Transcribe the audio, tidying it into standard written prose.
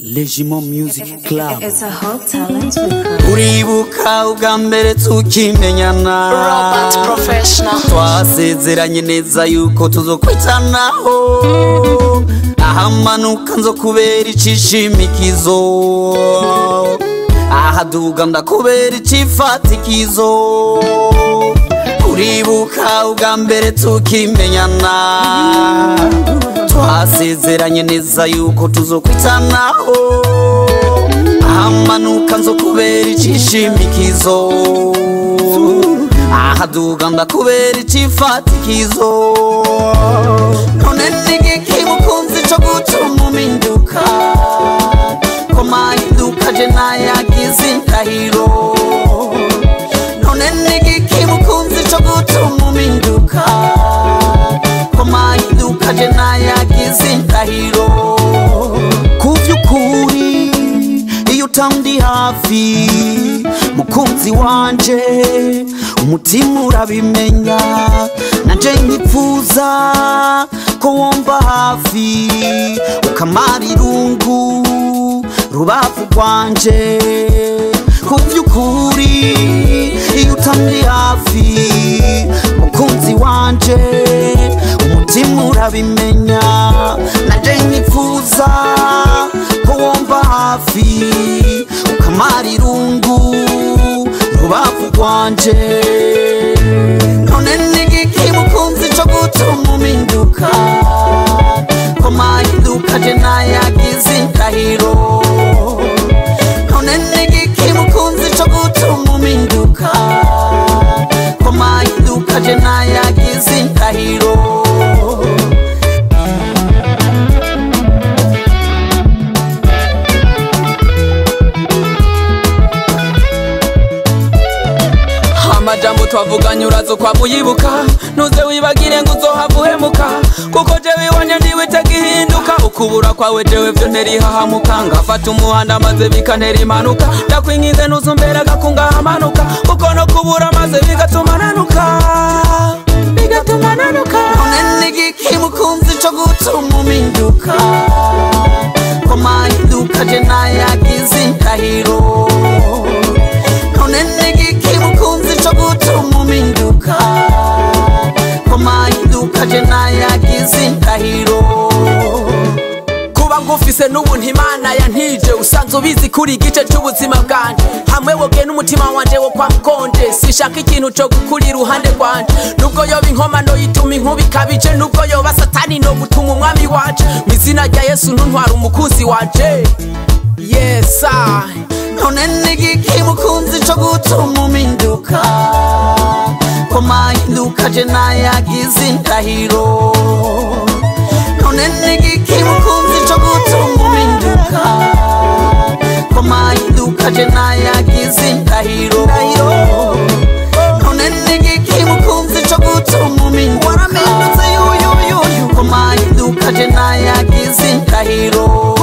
Jumeaux Music Club. It's a whole talent recruit. URIBUKA ugambere tukimenyana Robot professional. Twasezeranye neza yuko tuzokwitanaho ahamanuka nzokubera icishimikizo ahaduga ndakubera icifatikizo URIBUKA ugambere tukimenyana twasezeranye neza yuko tuzokwitanaho ahamanuka nzokubera icishimikizo ahaduga ndakubera icifatikizo none nigiki mukunzi co gutuma uminduka ko mahinduka je nayagize intahiro none nigiki mukunzi co gutuma uminduka ko mahinduka je nayagize intahiro kuvyukuri iyo utandi hafi mukunzi wanje umutima urabimenya nanje nkipfuza ko womba hafi ukamara irungu rubavu rwanje kuvyukuri iyo utandi hafi mukunzi wanje umutima urabimenya nanje nkipfuza ko womba hafi ukamara irungu rubavu rwanje none nigiki mukunzi co gutuma uminduka ko mahinduka je nayagize intahiro none nigiki mukunzi co gutuma uminduka ko mahinduka je nayagize intahiro amajambo twavuganye urazo kwa muyibuka nuze wibagire ngo uzohava uhemuka kuko jewe iwanje ndiwe itagihinduka ukubura kwawe jewe vyo nterihahamuka ngafata umuhanda maze bikantera impanuka ndakwinginze ntuzumbere agakungahamanuka kuko no kubura maze bigatuma nanuka none nigiki mukunzi co gutuma uminduka ko mahinduka je nayagize intahiro none nigiki mukunzi co gutuma uminduka ko mahinduka je nayagize intahiro kuba ngufise n'ubu ntimana yantije usanze ubizi kuri igice c'ubuzima bwanje hamwe woge n'umutima wanje wo kwa mkonje sishaka ikintu co gukura iruhande rwanje nubwo yoba inkomano yituma inkuba ikabije nubwo yoba satani no gutuma umwami wanje mw'izina rya Yesu ntuntwara umukunzi wanje yes I none nigiki mukunzi co gutuma uminduka ko mahinduka je nayagize intahiro none nigiki mukunzi co gutuma uminduka ko mahinduka je nayagize intahiro none nigiki mukunzi co gutuma uminduka ko mahinduka je nayagize intahiro